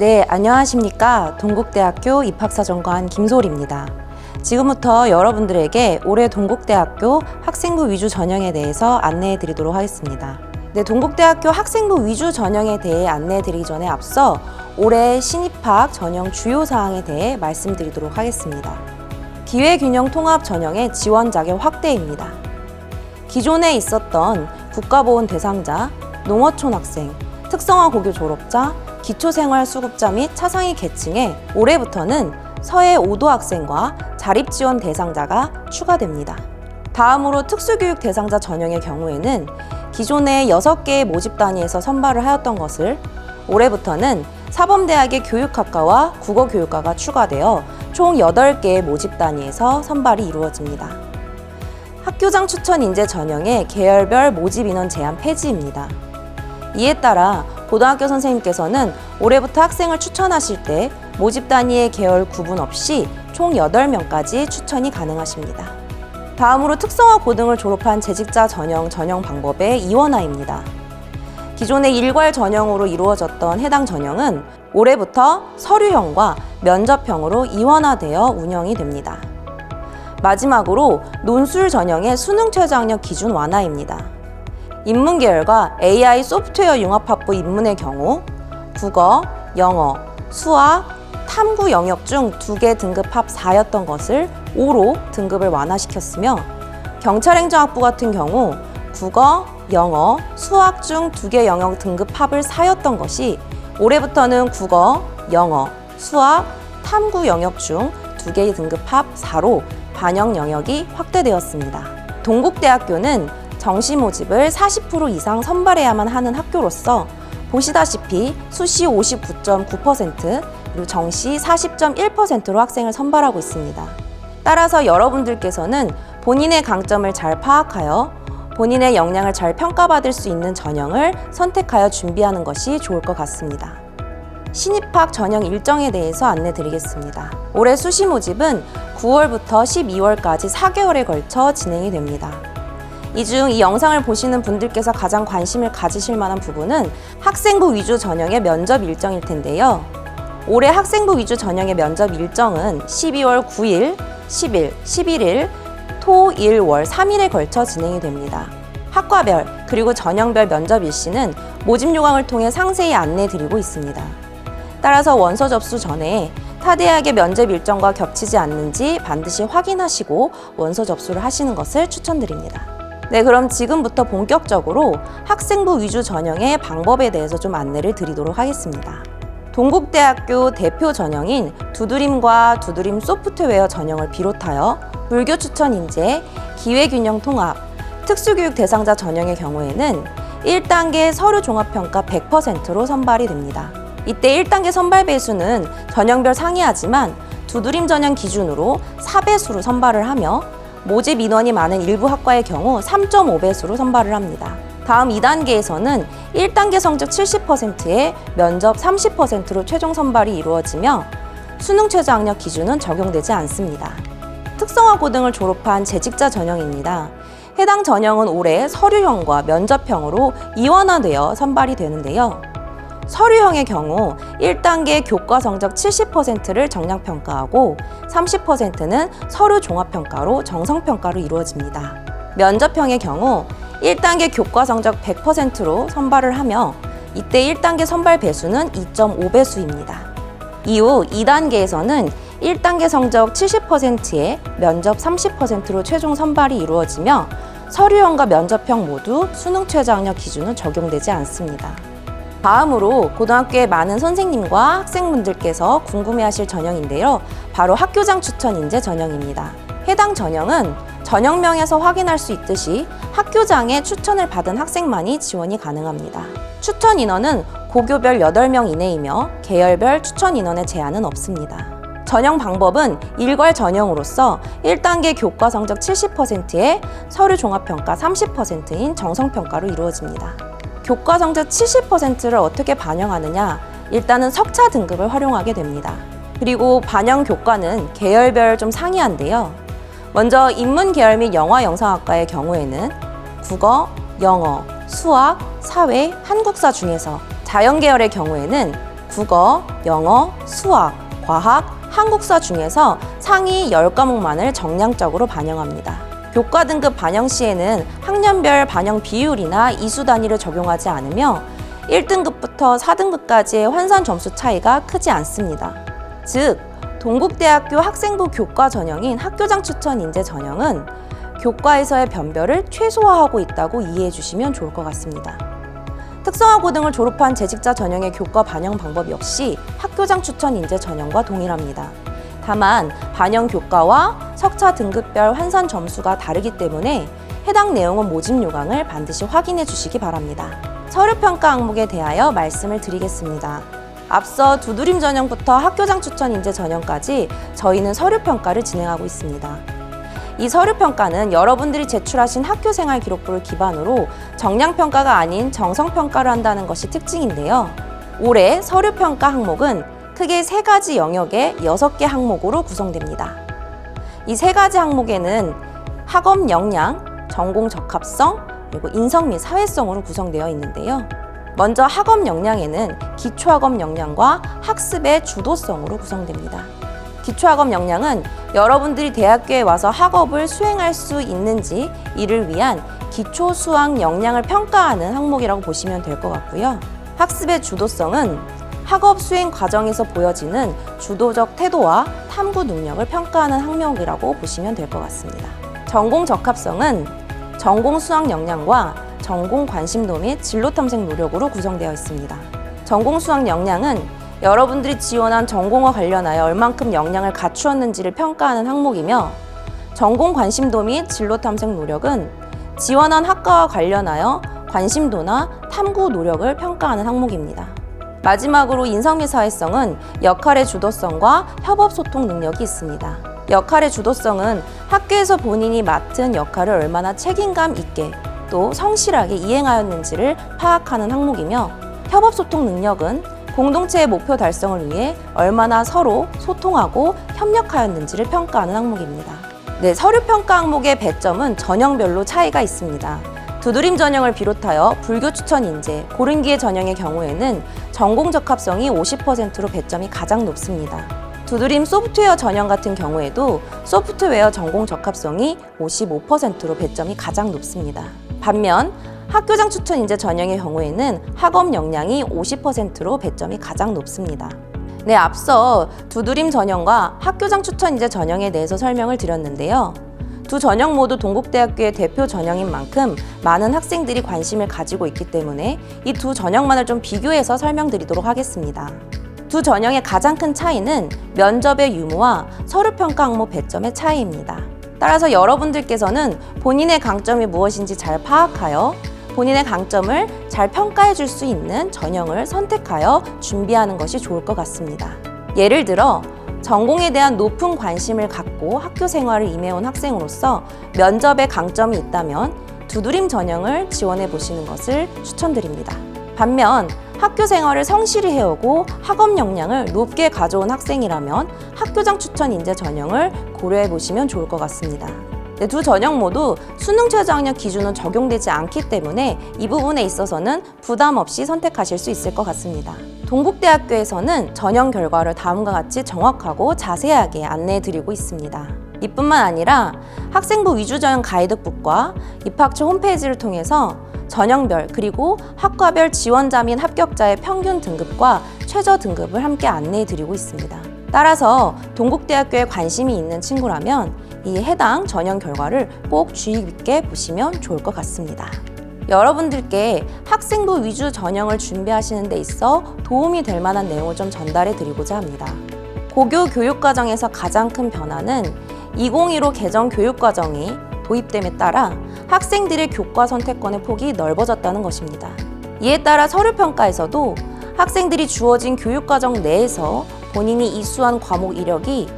네, 안녕하십니까. 동국대학교 입학사정관 김소리입니다. 지금부터 여러분들에게 올해 동국대학교 학생부 위주 전형에 대해서 안내해 드리도록 하겠습니다. 네, 동국대학교 학생부 위주 전형에 대해 안내해 드리기 전에 앞서 올해 신입학 전형 주요 사항에 대해 말씀드리도록 하겠습니다. 기회균형 통합 전형의 지원 자격 확대입니다. 기존에 있었던 국가보훈 대상자, 농어촌 학생, 특성화 고교 졸업자, 기초생활수급자 및 차상위 계층에 올해부터는 서해 5도 학생과 자립지원 대상자가 추가됩니다. 다음으로 특수교육 대상자 전형의 경우에는 기존에 6개의 모집 단위에서 선발을 하였던 것을 올해부터는 사범대학의 교육학과와 국어교육과가 추가되어 총 8개의 모집 단위에서 선발이 이루어집니다. 학교장 추천 인재 전형의 계열별 모집 인원 제한 폐지입니다. 이에 따라 고등학교 선생님께서는 올해부터 학생을 추천하실 때 모집 단위의 계열 구분 없이 총 8명까지 추천이 가능하십니다. 다음으로 특성화 고등을 졸업한 재직자 전형 방법의 이원화입니다. 기존의 일괄 전형으로 이루어졌던 해당 전형은 올해부터 서류형과 면접형으로 이원화되어 운영이 됩니다. 마지막으로 논술 전형의 수능 최저학력 기준 완화입니다. 인문계열과 AI 소프트웨어 융합학부 입문의 경우 국어, 영어, 수학, 탐구 영역 중 2개 등급 합 4였던 것을 5로 등급을 완화시켰으며 경찰행정학부 같은 경우 국어, 영어, 수학 중 2개 영역 등급 합을 4였던 것이 올해부터는 국어, 영어, 수학, 탐구 영역 중 2개 등급 합 4로 반영 영역이 확대되었습니다. 동국대학교는 정시 모집을 40% 이상 선발해야만 하는 학교로서 보시다시피 수시 59.9%, 그리고 정시 40.1%로 학생을 선발하고 있습니다. 따라서 여러분들께서는 본인의 강점을 잘 파악하여 본인의 역량을 잘 평가받을 수 있는 전형을 선택하여 준비하는 것이 좋을 것 같습니다. 신입학 전형 일정에 대해서 안내드리겠습니다. 올해 수시 모집은 9월부터 12월까지 4개월에 걸쳐 진행이 됩니다. 이 중 이 영상을 보시는 분들께서 가장 관심을 가지실 만한 부분은 학생부 위주 전형의 면접 일정일 텐데요. 올해 학생부 위주 전형의 면접 일정은 12월 9일, 10일, 11일, 토, 일, 월 3일에 걸쳐 진행이 됩니다. 학과별 그리고 전형별 면접 일시는 모집 요강을 통해 상세히 안내드리고 있습니다. 따라서 원서 접수 전에 타 대학의 면접 일정과 겹치지 않는지 반드시 확인하시고 원서 접수를 하시는 것을 추천드립니다. 네, 그럼 지금부터 본격적으로 학생부 위주 전형의 방법에 대해서 좀 안내를 드리도록 하겠습니다. 동국대학교 대표 전형인 두드림과 두드림 소프트웨어 전형을 비롯하여 불교 추천 인재, 기회균형 통합, 특수교육 대상자 전형의 경우에는 1단계 서류 종합평가 100%로 선발이 됩니다. 이때 1단계 선발 배수는 전형별 상이하지만 두드림 전형 기준으로 4배수로 선발을 하며 모집 인원이 많은 일부 학과의 경우 3.5배수로 선발을 합니다. 다음 2단계에서는 1단계 성적 70%에 면접 30%로 최종 선발이 이루어지며 수능 최저학력 기준은 적용되지 않습니다. 특성화 고등을 졸업한 재직자 전형입니다. 해당 전형은 올해 서류형과 면접형으로 이원화되어 선발이 되는데요. 서류형의 경우 1단계 교과 성적 70%를 정량평가하고 30%는 서류 종합평가로 정성평가로 이루어집니다. 면접형의 경우 1단계 교과 성적 100%로 선발을 하며 이때 1단계 선발 배수는 2.5배수입니다. 이후 2단계에서는 1단계 성적 70%에 면접 30%로 최종 선발이 이루어지며 서류형과 면접형 모두 수능 최저학력 기준은 적용되지 않습니다. 다음으로 고등학교의 많은 선생님과 학생분들께서 궁금해하실 전형인데요. 바로 학교장 추천 인재 전형입니다. 해당 전형은 전형명에서 확인할 수 있듯이 학교장의 추천을 받은 학생만이 지원이 가능합니다. 추천 인원은 고교별 8명 이내이며 계열별 추천 인원의 제한은 없습니다. 전형 방법은 일괄 전형으로서 1단계 교과 성적 70%에 서류 종합평가 30%인 정성평가로 이루어집니다. 교과 성적 70%를 어떻게 반영하느냐? 일단은 석차 등급을 활용하게 됩니다. 그리고 반영 교과는 계열별 좀 상이한데요. 먼저 인문계열 및 영화영상학과의 경우에는 국어, 영어, 수학, 사회, 한국사 중에서 자연계열의 경우에는 국어, 영어, 수학, 과학, 한국사 중에서 상위 10과목만을 정량적으로 반영합니다. 교과 등급 반영 시에는 학년별 반영 비율이나 이수 단위를 적용하지 않으며 1등급부터 4등급까지의 환산 점수 차이가 크지 않습니다. 즉, 동국대학교 학생부 교과 전형인 학교장 추천 인재 전형은 교과에서의 변별을 최소화하고 있다고 이해해 주시면 좋을 것 같습니다. 특성화고 등을 졸업한 재직자 전형의 교과 반영 방법 역시 학교장 추천 인재 전형과 동일합니다. 다만 반영 교과와 석차 등급별 환산 점수가 다르기 때문에 해당 내용은 모집 요강을 반드시 확인해 주시기 바랍니다. 서류평가 항목에 대하여 말씀을 드리겠습니다. 앞서 두드림 전형부터 학교장 추천 인재 전형까지 저희는 서류평가를 진행하고 있습니다. 이 서류평가는 여러분들이 제출하신 학교생활 기록부를 기반으로 정량평가가 아닌 정성평가를 한다는 것이 특징인데요. 올해 서류평가 항목은 크게 3가지 영역의 6개 항목으로 구성됩니다. 이 3가지 항목에는 학업 역량, 전공 적합성, 그리고 인성 및 사회성으로 구성되어 있는데요. 먼저 학업 역량에는 기초학업 역량과 학습의 주도성으로 구성됩니다. 기초학업 역량은 여러분들이 대학교에 와서 학업을 수행할 수 있는지 이를 위한 기초 수학 역량을 평가하는 항목이라고 보시면 될 것 같고요. 학습의 주도성은 학업 수행 과정에서 보여지는 주도적 태도와 탐구 능력을 평가하는 항목이라고 보시면 될 것 같습니다. 전공 적합성은 전공 수학 역량과 전공 관심도 및 진로 탐색 노력으로 구성되어 있습니다. 전공 수학 역량은 여러분들이 지원한 전공과 관련하여 얼만큼 역량을 갖추었는지를 평가하는 항목이며, 전공 관심도 및 진로 탐색 노력은 지원한 학과와 관련하여 관심도나 탐구 노력을 평가하는 항목입니다. 마지막으로 인성 및 사회성은 역할의 주도성과 협업 소통 능력이 있습니다. 역할의 주도성은 학교에서 본인이 맡은 역할을 얼마나 책임감 있게 또 성실하게 이행하였는지를 파악하는 항목이며, 협업 소통 능력은 공동체의 목표 달성을 위해 얼마나 서로 소통하고 협력하였는지를 평가하는 항목입니다. 네, 서류평가 항목의 배점은 전형별로 차이가 있습니다. 두드림 전형을 비롯하여 불교 추천 인재, 고른기의 전형의 경우에는 전공 적합성이 50%로 배점이 가장 높습니다. 두드림 소프트웨어 전형 같은 경우에도 소프트웨어 전공 적합성이 55%로 배점이 가장 높습니다. 반면 학교장 추천 인재 전형의 경우에는 학업 역량이 50%로 배점이 가장 높습니다. 네, 앞서 두드림 전형과 학교장 추천 인재 전형에 대해서 설명을 드렸는데요. 두 전형 모두 동국대학교의 대표 전형인 만큼 많은 학생들이 관심을 가지고 있기 때문에 이 두 전형만을 좀 비교해서 설명드리도록 하겠습니다. 두 전형의 가장 큰 차이는 면접의 유무와 서류평가 항목 배점의 차이입니다. 따라서 여러분들께서는 본인의 강점이 무엇인지 잘 파악하여 본인의 강점을 잘 평가해 줄 수 있는 전형을 선택하여 준비하는 것이 좋을 것 같습니다. 예를 들어 전공에 대한 높은 관심을 갖고 학교 생활을 임해온 학생으로서 면접에 강점이 있다면 두드림 전형을 지원해 보시는 것을 추천드립니다. 반면 학교 생활을 성실히 해오고 학업 역량을 높게 가져온 학생이라면 학교장 추천 인재 전형을 고려해 보시면 좋을 것 같습니다. 네, 두 전형 모두 수능 최저학력 기준은 적용되지 않기 때문에 이 부분에 있어서는 부담 없이 선택하실 수 있을 것 같습니다. 동국대학교에서는 전형 결과를 다음과 같이 정확하고 자세하게 안내해 드리고 있습니다. 이뿐만 아니라 학생부 위주 전형 가이드북과 입학처 홈페이지를 통해서 전형별 그리고 학과별 지원자 및 합격자의 평균 등급과 최저 등급을 함께 안내해 드리고 있습니다. 따라서 동국대학교에 관심이 있는 친구라면 이 해당 전형 결과를 꼭 주의 깊게 보시면 좋을 것 같습니다. 여러분들께 학생부 위주 전형을 준비하시는 데 있어 도움이 될 만한 내용을 좀 전달해 드리고자 합니다. 고교 교육과정에서 가장 큰 변화는 2015 개정 교육과정이 도입됨에 따라 학생들의 교과 선택권의 폭이 넓어졌다는 것입니다. 이에 따라 서류평가에서도 학생들이 주어진 교육과정 내에서 본인이 이수한 과목 이력이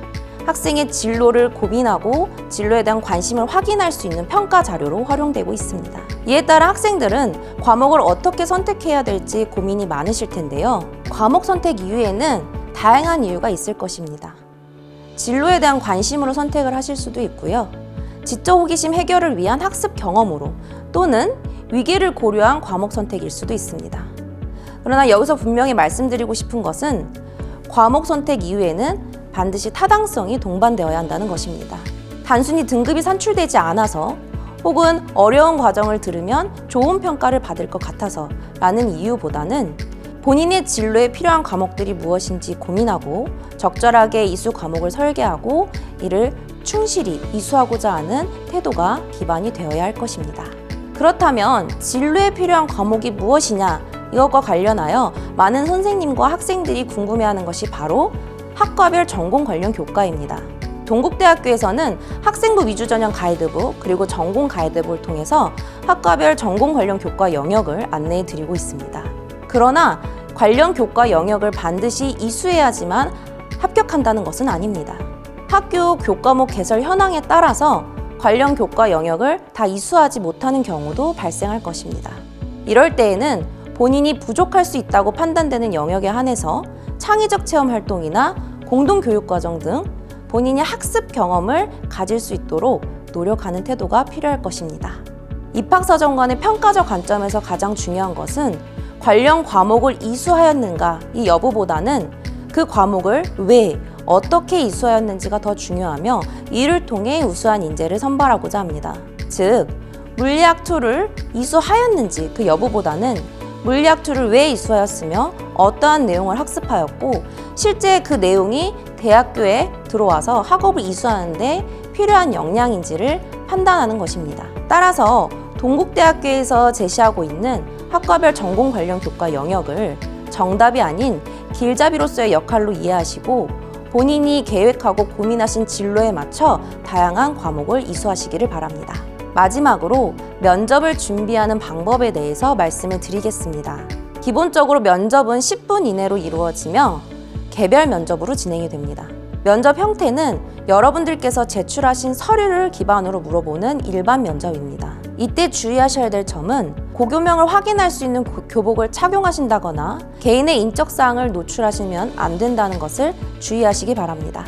학생의 진로를 고민하고 진로에 대한 관심을 확인할 수 있는 평가 자료로 활용되고 있습니다. 이에 따라 학생들은 과목을 어떻게 선택해야 될지 고민이 많으실 텐데요. 과목 선택 이유에는 다양한 이유가 있을 것입니다. 진로에 대한 관심으로 선택을 하실 수도 있고요. 지적 호기심 해결을 위한 학습 경험으로 또는 위기를 고려한 과목 선택일 수도 있습니다. 그러나 여기서 분명히 말씀드리고 싶은 것은 과목 선택 이후에는 반드시 타당성이 동반되어야 한다는 것입니다. 단순히 등급이 산출되지 않아서 혹은 어려운 과정을 들으면 좋은 평가를 받을 것 같아서 라는 이유보다는 본인의 진로에 필요한 과목들이 무엇인지 고민하고 적절하게 이수 과목을 설계하고 이를 충실히 이수하고자 하는 태도가 기반이 되어야 할 것입니다. 그렇다면 진로에 필요한 과목이 무엇이냐 이것과 관련하여 많은 선생님과 학생들이 궁금해하는 것이 바로 학과별 전공 관련 교과입니다. 동국대학교에서는 학생부 위주 전형 가이드북 그리고 전공 가이드북을 통해서 학과별 전공 관련 교과 영역을 안내해 드리고 있습니다. 그러나 관련 교과 영역을 반드시 이수해야지만 합격한다는 것은 아닙니다. 학교 교과목 개설 현황에 따라서 관련 교과 영역을 다 이수하지 못하는 경우도 발생할 것입니다. 이럴 때에는 본인이 부족할 수 있다고 판단되는 영역에 한해서 창의적 체험 활동이나 공동교육과정 등 본인이 학습 경험을 가질 수 있도록 노력하는 태도가 필요할 것입니다. 입학사정관의 평가적 관점에서 가장 중요한 것은 관련 과목을 이수하였는가 이 여부보다는 그 과목을 왜, 어떻게 이수하였는지가 더 중요하며 이를 통해 우수한 인재를 선발하고자 합니다. 즉, 물리학2를 이수하였는지 그 여부보다는 물리학2를 왜 이수하였으며 어떠한 내용을 학습하였고 실제 그 내용이 대학교에 들어와서 학업을 이수하는데 필요한 역량인지를 판단하는 것입니다. 따라서 동국대학교에서 제시하고 있는 학과별 전공 관련 교과 영역을 정답이 아닌 길잡이로서의 역할로 이해하시고 본인이 계획하고 고민하신 진로에 맞춰 다양한 과목을 이수하시기를 바랍니다. 마지막으로 면접을 준비하는 방법에 대해서 말씀을 드리겠습니다. 기본적으로 면접은 10분 이내로 이루어지며 개별 면접으로 진행이 됩니다. 면접 형태는 여러분들께서 제출하신 서류를 기반으로 물어보는 일반 면접입니다. 이때 주의하셔야 될 점은 고교명을 확인할 수 있는 교복을 착용하신다거나 개인의 인적 사항을 노출하시면 안 된다는 것을 주의하시기 바랍니다.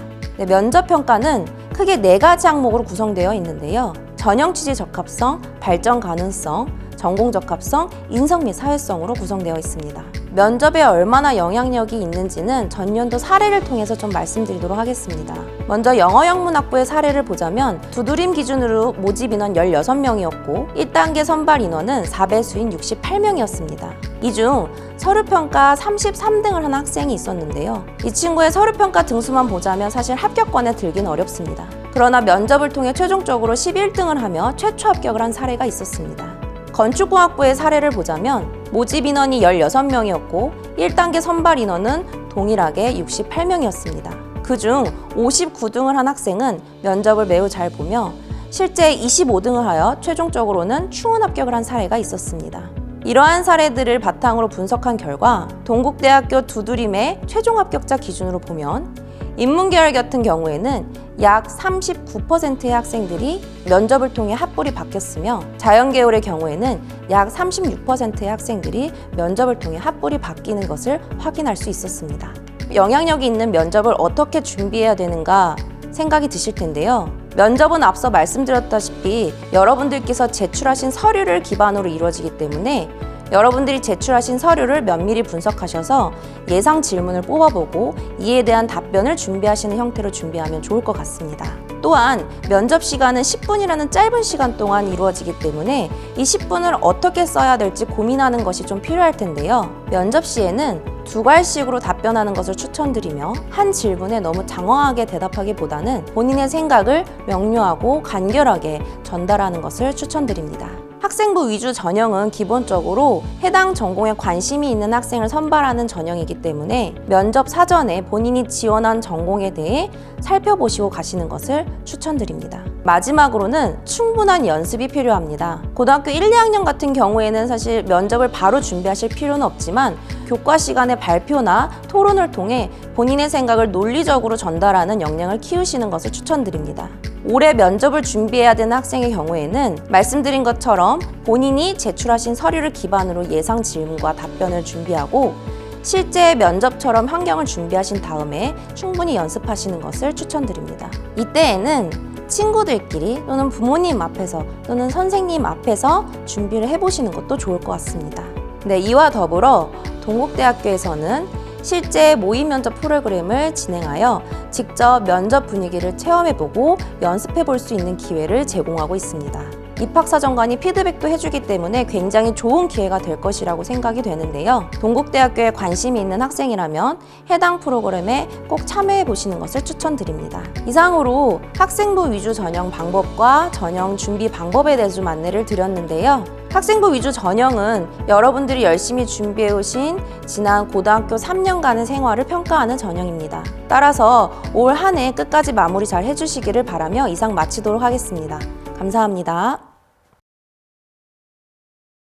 면접 평가는 크게 4가지 항목으로 구성되어 있는데요. 전형 취지 적합성, 발전 가능성, 전공 적합성, 인성 및 사회성으로 구성되어 있습니다. 면접에 얼마나 영향력이 있는지는 전년도 사례를 통해서 좀 말씀드리도록 하겠습니다. 먼저 영어영문학부의 사례를 보자면 두드림 기준으로 모집 인원 16명이었고 1단계 선발 인원은 4배수인 68명이었습니다. 이 중 서류평가 33등을 한 학생이 있었는데요. 이 친구의 서류평가 등수만 보자면 사실 합격권에 들기는 어렵습니다. 그러나 면접을 통해 최종적으로 11등을 하며 최초 합격을 한 사례가 있었습니다. 건축공학부의 사례를 보자면 모집 인원이 16명이었고 1단계 선발 인원은 동일하게 68명이었습니다. 그중 59등을 한 학생은 면접을 매우 잘 보며 실제 25등을 하여 최종적으로는 충원 합격을 한 사례가 있었습니다. 이러한 사례들을 바탕으로 분석한 결과 동국대학교 두드림의 최종 합격자 기준으로 보면 인문계열 같은 경우에는 약 39%의 학생들이 면접을 통해 합불이 바뀌었으며 자연계열의 경우에는 약 36%의 학생들이 면접을 통해 합불이 바뀌는 것을 확인할 수 있었습니다. 영향력이 있는 면접을 어떻게 준비해야 되는가 생각이 드실 텐데요. 면접은 앞서 말씀드렸다시피 여러분들께서 제출하신 서류를 기반으로 이루어지기 때문에 여러분들이 제출하신 서류를 면밀히 분석하셔서 예상 질문을 뽑아보고 이에 대한 답변을 준비하시는 형태로 준비하면 좋을 것 같습니다. 또한 면접 시간은 10분이라는 짧은 시간 동안 이루어지기 때문에 이 10분을 어떻게 써야 될지 고민하는 것이 좀 필요할 텐데요. 면접 시에는 2갈식으로 답변하는 것을 추천드리며 한 질문에 너무 장황하게 대답하기보다는 본인의 생각을 명료하고 간결하게 전달하는 것을 추천드립니다. 학생부 위주 전형은 기본적으로 해당 전공에 관심이 있는 학생을 선발하는 전형이기 때문에 면접 사전에 본인이 지원한 전공에 대해 살펴보시고 가시는 것을 추천드립니다. 마지막으로는 충분한 연습이 필요합니다. 고등학교 1, 2학년 같은 경우에는 사실 면접을 바로 준비하실 필요는 없지만 교과 시간에 발표나 토론을 통해 본인의 생각을 논리적으로 전달하는 역량을 키우시는 것을 추천드립니다. 올해 면접을 준비해야 되는 학생의 경우에는 말씀드린 것처럼 본인이 제출하신 서류를 기반으로 예상 질문과 답변을 준비하고 실제 면접처럼 환경을 준비하신 다음에 충분히 연습하시는 것을 추천드립니다. 이때에는 친구들끼리 또는 부모님 앞에서 또는 선생님 앞에서 준비를 해보시는 것도 좋을 것 같습니다. 네, 이와 더불어 동국대학교에서는 실제 모의 면접 프로그램을 진행하여 직접 면접 분위기를 체험해보고 연습해볼 수 있는 기회를 제공하고 있습니다. 입학사정관이 피드백도 해주기 때문에 굉장히 좋은 기회가 될 것이라고 생각이 되는데요. 동국대학교에 관심이 있는 학생이라면 해당 프로그램에 꼭 참여해 보시는 것을 추천드립니다. 이상으로 학생부 위주 전형 방법과 전형 준비 방법에 대해서 좀 안내를 드렸는데요. 학생부 위주 전형은 여러분들이 열심히 준비해 오신 지난 고등학교 3년간의 생활을 평가하는 전형입니다. 따라서 올 한 해 끝까지 마무리 잘 해주시기를 바라며 이상 마치도록 하겠습니다. 감사합니다.